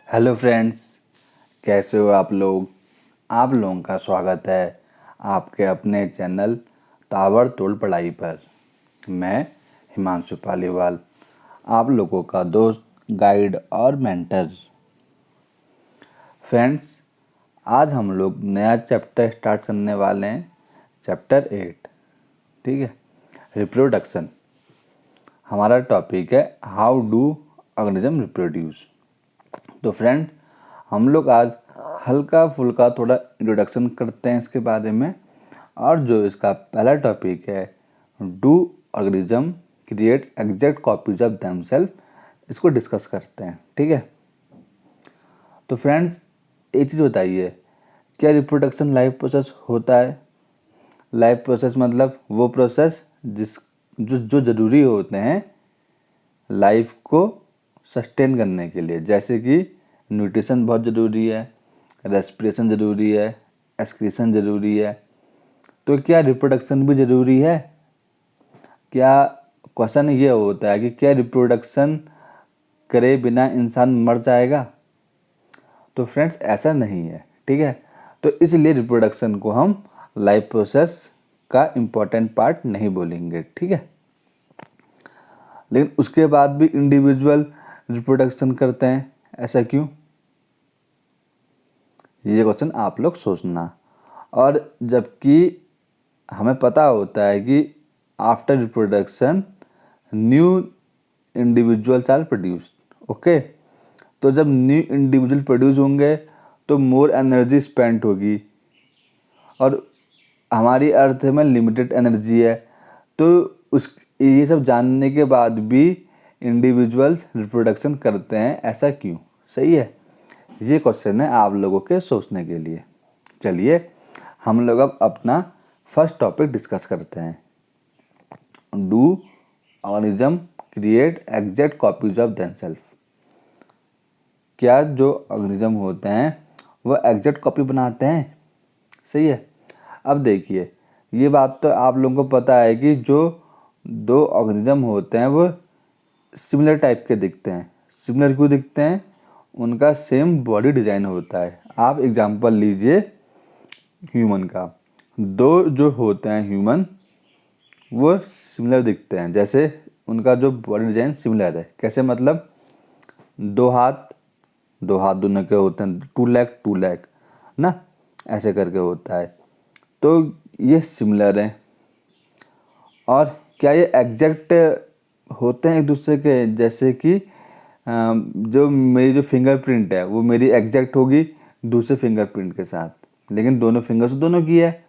Hello friends, कैसे हो आप लोग। आप लोगों का स्वागत है आपके अपने चैनल ताबड़तोड़ पढ़ाई पर। मैं हिमांशु पालीवाल, आप लोगों का दोस्त, गाइड और मेंटर। फ्रेंड्स, आज हम लोग नया चैप्टर स्टार्ट करने वाले हैं, चैप्टर 8। ठीक है, रिप्रोडक्शन। हमारा टॉपिक है हाउ डू ऑर्गेनिज्म रिप्रोड्यूस। तो फ्रेंड, हम लोग आज हल्का फुल्का थोड़ा इंट्रोडक्शन करते हैं इसके बारे में। और जो इसका पहला टॉपिक है, do organism create exact copies of themselves, इसको डिस्कस करते हैं। ठीक है, तो फ्रेंड्स एक चीज़ बताइए, क्या रिप्रोडक्शन लाइफ प्रोसेस होता है? लाइफ प्रोसेस मतलब वो प्रोसेस जो ज़रूरी होते हैं लाइफ को सस्टेन करने के लिए, जैसे कि न्यूट्रिशन बहुत ज़रूरी है, रेस्पिरेशन ज़रूरी है, एक्सक्रीशन ज़रूरी है। तो क्या रिप्रोडक्शन भी ज़रूरी है? क्या क्वेश्चन ये होता है कि क्या रिप्रोडक्शन करे बिना इंसान मर जाएगा? तो फ्रेंड्स ऐसा नहीं है। ठीक है, तो इसलिए रिप्रोडक्शन को हम लाइफ प्रोसेस का इम्पोर्टेंट पार्ट नहीं बोलेंगे। ठीक है, लेकिन उसके बाद भी इंडिविजुअल रिप्रोडक्शन करते हैं, ऐसा क्यों? ये क्वेश्चन आप लोग सोचना। और जबकि हमें पता होता है कि after reproduction new individuals are produced. Okay, तो जब न्यू इंडिविजुअल प्रोड्यूस होंगे तो मोर एनर्जी स्पेंड होगी, और हमारी अर्थ में लिमिटेड एनर्जी है। तो उस ये सब जानने के बाद भी इंडिविजुअल्स रिप्रोडक्शन करते हैं, ऐसा क्यों? सही है, ये क्वेश्चन है आप लोगों के सोचने के लिए। चलिए हम लोग अब अपना फर्स्ट टॉपिक डिस्कस करते हैं। Do organism create exact copies of themselves? क्या जो ऑर्गेनिज्म होते हैं वो एग्जैक्ट कॉपी बनाते हैं? सही है। अब देखिए, ये बात तो आप लोगों को पता है कि जो दो ऑर्गेनिज्म होते हैं वो सिमिलर टाइप के दिखते हैं। सिमिलर क्यों दिखते हैं? उनका सेम बॉडी डिज़ाइन होता है। आप एग्जांपल लीजिए ह्यूमन का। दो जो होते हैं ह्यूमन, वो सिमिलर दिखते हैं, जैसे उनका जो बॉडी डिज़ाइन सिमिलर है। कैसे मतलब? दो हाथ दोनों के होते हैं, टू लेग ना, ऐसे करके होता है। तो ये सिमिलर हैं। और क्या ये एग्जैक्ट होते हैं एक दूसरे के? जैसे कि जो मेरी जो फिंगरप्रिंट है वो मेरी एग्जैक्ट होगी दूसरे फिंगरप्रिंट के साथ, लेकिन दोनों फिंगर्स दोनों की है,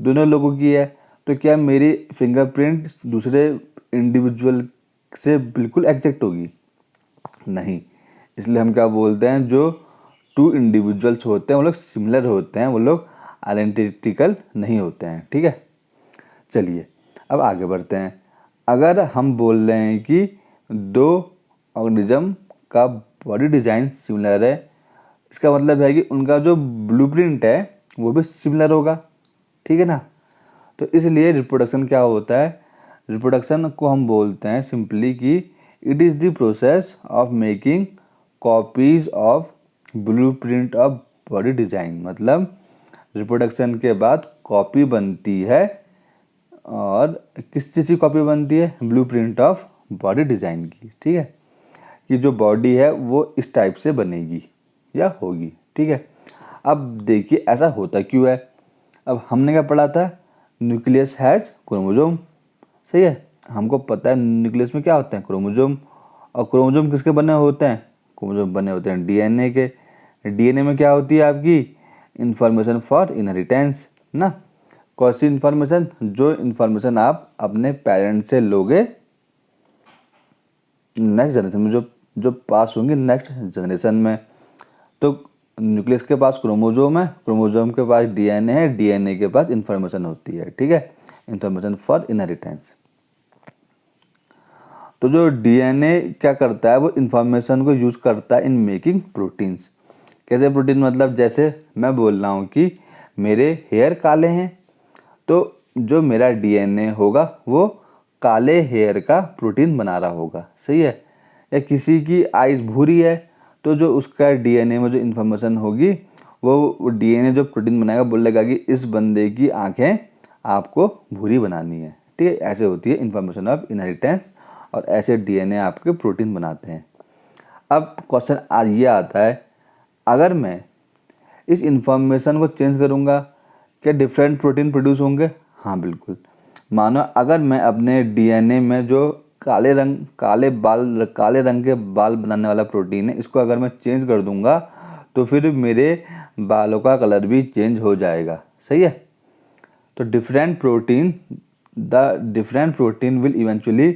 दोनों लोगों की है। तो क्या मेरी फिंगरप्रिंट दूसरे इंडिविजुअल से बिल्कुल एग्जैक्ट होगी? नहीं। इसलिए हम क्या बोलते हैं, जो टू इंडिविजुअल्स होते हैं वो लोग सिमिलर होते हैं, वो लोग आइडेंटिकल नहीं होते हैं। ठीक है, चलिए अब आगे बढ़ते हैं। अगर हम बोल रहे हैं कि दो ऑर्गेनिज्म का बॉडी डिज़ाइन सिमिलर है, इसका मतलब है कि उनका जो ब्लूप्रिंट है वो भी सिमिलर होगा। ठीक है ना? तो इसलिए रिप्रोडक्शन क्या होता है? रिप्रोडक्शन को हम बोलते हैं सिंपली कि it is the process of making copies of blueprint of body design. मतलब रिप्रोडक्शन के बाद कॉपी बनती है, और किस चीज़ की कॉपी बनती है? ब्लूप्रिंट ऑफ बॉडी डिज़ाइन की। ठीक है, कि जो बॉडी है वो इस टाइप से बनेगी या होगी। ठीक है, अब देखिए ऐसा होता क्यों है। अब हमने क्या पढ़ा था? Nucleus has chromosome. सही है, हमको पता है न्यूक्लियस में क्या होते हैं? क्रोमोजोम। और क्रोमोजोम किसके बने होते हैं? क्रोमोजोम बने होते हैं डीएनए के। डीएनए में क्या होती है आपकी? इंफॉर्मेशन फॉर इनहेरिटेंस ना। कौन सी इन्फॉर्मेशन? जो इन्फॉर्मेशन आप अपने पेरेंट्स से लोगे नेक्स्ट जनरेशन में, जो पास होंगे नेक्स्ट जनरेशन में। तो न्यूक्लियस के पास क्रोमोजोम है, क्रोमोजोम के पास डीएनए है, डीएनए के पास इन्फॉर्मेशन होती है। ठीक है, इन्फॉर्मेशन फॉर इनहेरिटेंस। तो जो डीएनए क्या करता है, वो इन्फॉर्मेशन को यूज करता है इन मेकिंग प्रोटीन्स। कैसे प्रोटीन? मतलब जैसे मैं बोल रहा हूँ कि मेरे हेयर काले हैं, तो जो मेरा डीएनए होगा वो काले हेयर का प्रोटीन बना रहा होगा। सही है। या किसी की आइज भूरी है तो जो उसका डीएनए में जो इन्फॉर्मेशन होगी वो डीएनए जो प्रोटीन बनाएगा बोलेगा कि इस बंदे की आंखें आपको भूरी बनानी है। ठीक है, ऐसे होती है इन्फॉर्मेशन ऑफ इनहेरिटेंस और ऐसे डीएनए आपके प्रोटीन बनाते हैं। अब क्वेश्चन आज ये आता है, अगर मैं इस इंफॉर्मेशन को चेंज करूँगा क्या डिफरेंट प्रोटीन प्रोड्यूस होंगे? हाँ बिल्कुल। मानो अगर मैं अपने डीएनए में जो काले रंग के बाल बनाने वाला प्रोटीन है, इसको अगर मैं चेंज कर दूंगा तो फिर मेरे बालों का कलर भी चेंज हो जाएगा। सही है, तो the different protein will eventually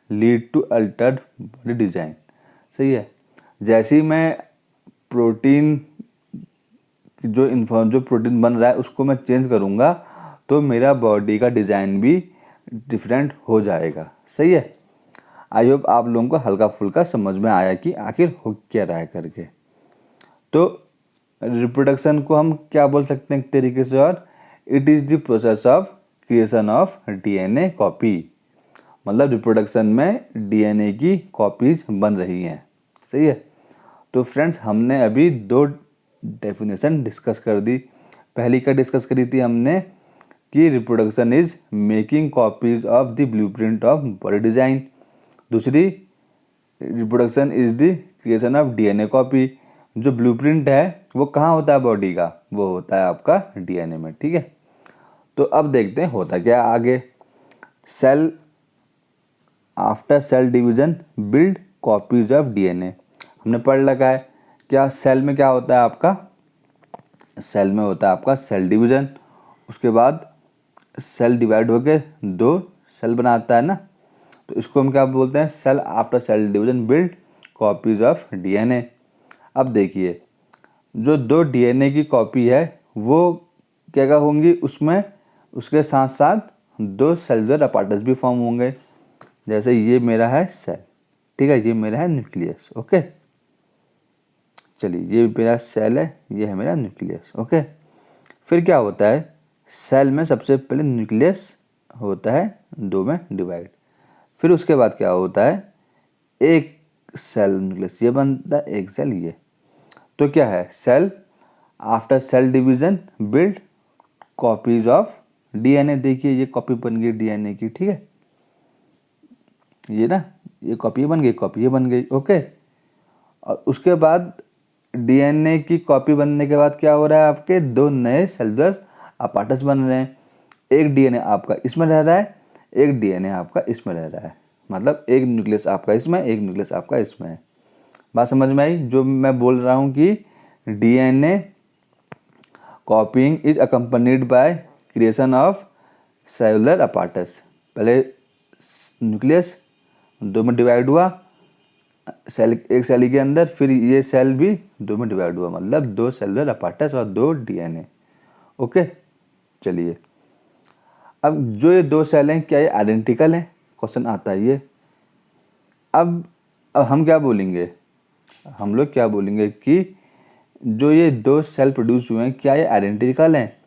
lead to altered body design. सही है, जैसे ही मैं प्रोटीन जो प्रोटीन बन रहा है उसको मैं चेंज करूँगा तो मेरा बॉडी का डिज़ाइन भी डिफरेंट हो जाएगा। सही है, आई होप आप लोगों को हल्का फुल्का समझ में आया कि आखिर हो क्या रहा है करके। तो रिप्रोडक्शन को हम क्या बोल सकते हैं एक तरीके से, और it is the process of creation of DNA copy. मतलब रिप्रोडक्शन में डीएनए की कॉपीज बन रही हैं। सही है, तो फ्रेंड्स हमने अभी 2 डेफिनेशन डिस्कस कर दी। पहली क्या डिस्कस करी थी हमने कि reproduction is making copies of the blueprint of body design. दूसरी, reproduction is the creation of DNA copy. जो ब्लूप्रिंट है वो कहाँ होता है बॉडी का? वो होता है आपका डीएनए में। ठीक है, तो अब देखते हैं होता क्या आगे। Cell after cell division build copies of DNA. हमने पढ़ लगा है क्या सेल में क्या होता है आपका? सेल में होता है आपका सेल डिवीजन। उसके बाद सेल डिवाइड होकर 2 सेल बनाता है ना, तो इसको हम क्या बोलते हैं? Cell after cell division build copies of DNA. अब देखिए, जो 2 डीएनए की कॉपी है वो क्या होंगी उसमें, उसके साथ साथ 2 सेलुलर अपार्टस भी फॉर्म होंगे। जैसे ये मेरा है सेल, ठीक है, ये मेरा है न्यूक्लियस। ओके, चलिए ये मेरा सेल है, ये है मेरा न्यूक्लियस। ओके, फिर क्या होता है, सेल में सबसे पहले न्यूक्लियस होता है 2 में डिवाइड। फिर उसके बाद क्या होता है, एक सेल न्यूक्लियस ये बनता है, एक सेल ये। तो क्या है, cell after cell division build copies of DNA. देखिए ये कॉपी बन गई डीएनए की। ठीक है, ये ना, ये कॉपी बन गई, कॉपी ये बन गई। ओके, और उसके बाद डीएनए की कॉपी बनने के बाद क्या हो रहा है, आपके 2 नए सेलुलर अपार्टस बन रहे हैं। एक डीएनए आपका इसमें रह रहा है, एक डीएनए आपका इसमें रह रहा है। मतलब एक न्यूक्लियस आपका इसमें, एक न्यूक्लियस आपका इसमें है। बात समझ में आई? जो मैं बोल रहा हूँ कि DNA copying is accompanied by creation of cellular apparatus. पहले न्यूक्लियस 2 में डिवाइड हुआ, सेल एक सेल के अंदर, फिर ये सेल भी 2 में डिवाइड हुआ, मतलब 2 सेलुलर अपार्टस और 2 डीएनए। ओके, चलिए अब जो ये 2 सेल हैं क्या ये आइडेंटिकल हैं? क्वेश्चन आता है ये। अब हम क्या बोलेंगे, हम लोग क्या बोलेंगे कि जो ये 2 सेल प्रोड्यूस हुए हैं क्या ये आइडेंटिकल हैं?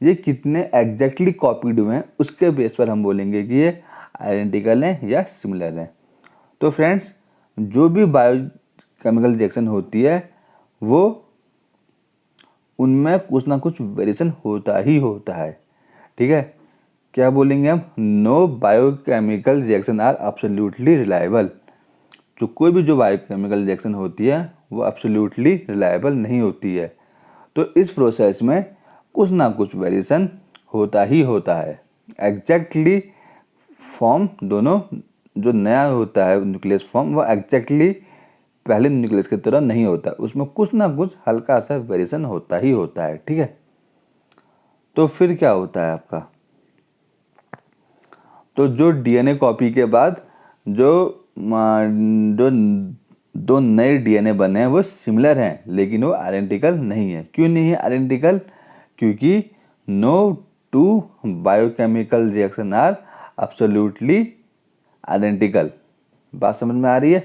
ये कितने एग्जैक्टली कॉपीड हुए हैं उसके बेस पर हम बोलेंगे कि ये आइडेंटिकल हैं या सिमिलर हैं। तो फ्रेंड्स, जो भी बायोकेमिकल रिएक्शन होती है वो उनमें कुछ ना कुछ वेरिएशन होता ही होता है। ठीक है, क्या बोलेंगे हम? No biochemical reaction are absolutely reliable. जो कोई भी जो बायोकेमिकल रिएक्शन होती है वो एब्सोल्युटली रिलायबल नहीं होती है। तो इस प्रोसेस में कुछ ना कुछ वेरिएशन होता ही होता है। एग्जैक्टली फॉर्म दोनों जो नया होता है न्यूक्लियस फॉर्म, वो एग्जैक्टली पहले न्यूक्लियस की तरह नहीं होता, उसमें कुछ ना कुछ हल्का सा वेरिएशन होता ही होता है। ठीक है, तो फिर क्या होता है आपका, तो जो डीएनए कॉपी के बाद जो जो 2 नए डीएनए बने हैं वो सिमिलर हैं लेकिन वो आइडेंटिकल नहीं है। क्यों नहीं है आइडेंटिकल? क्योंकि no 2 biochemical reaction are absolutely identical. बात समझ में आ रही है?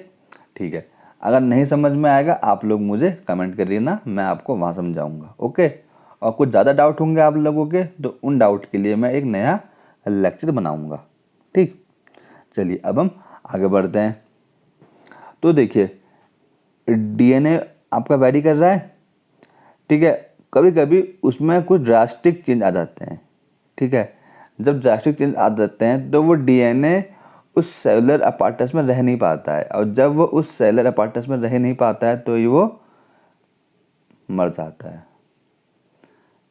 ठीक है, अगर नहीं समझ में आएगा आप लोग मुझे कमेंट करिए ना, मैं आपको वहाँ समझाऊंगा। ओके, और कुछ ज़्यादा डाउट होंगे आप लोगों के तो उन डाउट के लिए मैं एक नया लेक्चर बनाऊंगा। ठीक, चलिए अब हम आगे बढ़ते हैं। तो देखिए, डीएनए आपका वैरी कर रहा है, ठीक है। कभी कभी उसमें कुछ ड्रास्टिक चेंज आ जाते हैं, ठीक है। जब ड्रास्टिक चेंज आ जाते हैं तो वो डीएनए उस सेलुलर अपार्टस में रह नहीं पाता है, और जब वो उस सेलुलर अपार्टस में रह नहीं पाता है तो ये वो मर जाता है,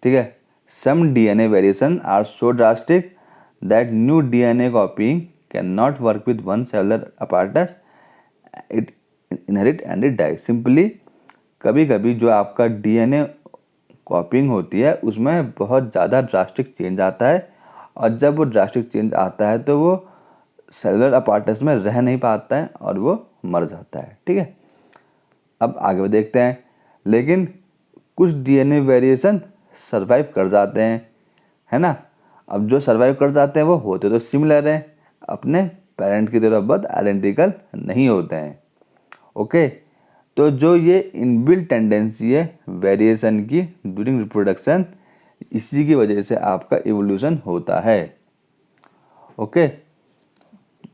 ठीक है। Some DNA variation are so drastic that new DNA copying can not work with one cellular apparatus, it inherit and it die. Simply कभी कभी जो आपका डीएनए कॉपीइंग होती है उसमें बहुत ज़्यादा ड्रास्टिक चेंज आता है, और जब वो ड्रास्टिक चेंज आता है तो वो सेलुलर अपार्टस में रह नहीं पाता है और वो मर जाता है, ठीक है। अब आगे देखते हैं, लेकिन कुछ डीएनए वेरिएशन सरवाइव कर जाते हैं, है ना। अब जो सरवाइव कर जाते हैं वो होते तो सिमिलर हैं, अपने पेरेंट की तरह बट आइडेंटिकल नहीं होते हैं, ओके। तो जो ये इनबिल्ट टेंडेंसी है वेरिएशन की ड्यूरिंग रिप्रोडक्शन, इसी की वजह से आपका इवोल्यूशन होता है, ओके।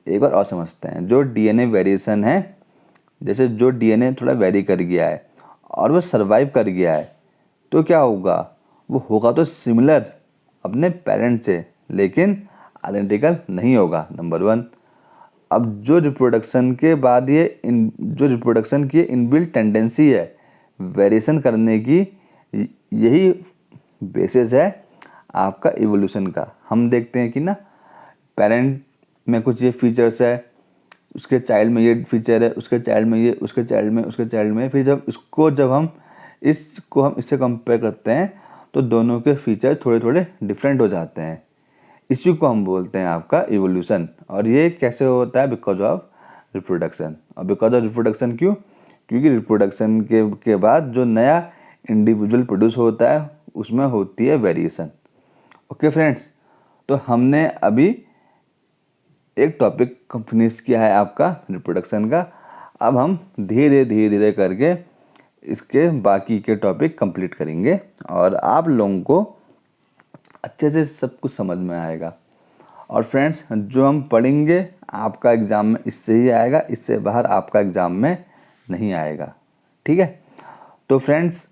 एक बार और समझते हैं, जो डीएनए वेरिएशन है, जैसे जो डीएनए थोड़ा वेरी कर गया है और वो सरवाइव कर गया है, तो क्या होगा, वो होगा तो सिमिलर अपने पेरेंट से, लेकिन आइडेंटिकल नहीं होगा, नंबर 1। अब जो रिप्रोडक्शन के बाद जो रिप्रोडक्शन की इनबिल्ट टेंडेंसी है वेरिएशन करने की, यही बेसिस है आपका इवोल्यूशन का। हम देखते हैं कि ना, पेरेंट में कुछ ये फीचर्स है, उसके चाइल्ड में ये फीचर है, उसके चाइल्ड में ये, उसके चाइल्ड में, उसके चाइल्ड में, फिर जब हम इससे कंपेयर करते हैं तो दोनों के फीचर्स थोड़े थोड़े डिफरेंट हो जाते हैं। इसी को हम बोलते हैं आपका इवोल्यूशन। और ये कैसे होता है, बिकॉज ऑफ रिप्रोडक्शन। और बिकॉज ऑफ रिप्रोडक्शन क्यों, क्योंकि रिप्रोडक्शन के बाद जो नया इंडिविजुअल प्रोड्यूस होता है उसमें होती है वेरिएशन, ओके फ्रेंड्स। तो हमने अभी एक टॉपिक फिनिश किया है आपका रिप्रोडक्शन का। अब हम धीरे धीरे करके इसके बाकी के टॉपिक कंप्लीट करेंगे और आप लोगों को अच्छे से सब कुछ समझ में आएगा। और फ्रेंड्स, जो हम पढ़ेंगे आपका एग्ज़ाम में इससे ही आएगा, इससे बाहर आपका एग्ज़ाम में नहीं आएगा, ठीक है। तो फ्रेंड्स,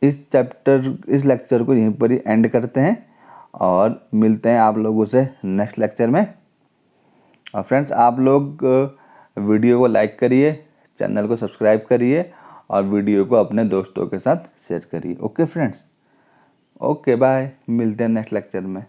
इस लेक्चर को यहीं पर ही एंड करते हैं और मिलते हैं आप लोगों से नेक्स्ट लेक्चर में। और फ्रेंड्स, आप लोग वीडियो को लाइक करिए, चैनल को सब्सक्राइब करिए और वीडियो को अपने दोस्तों के साथ शेयर करिए, ओके फ्रेंड्स। ओके बाय, मिलते हैं नेक्स्ट लेक्चर में।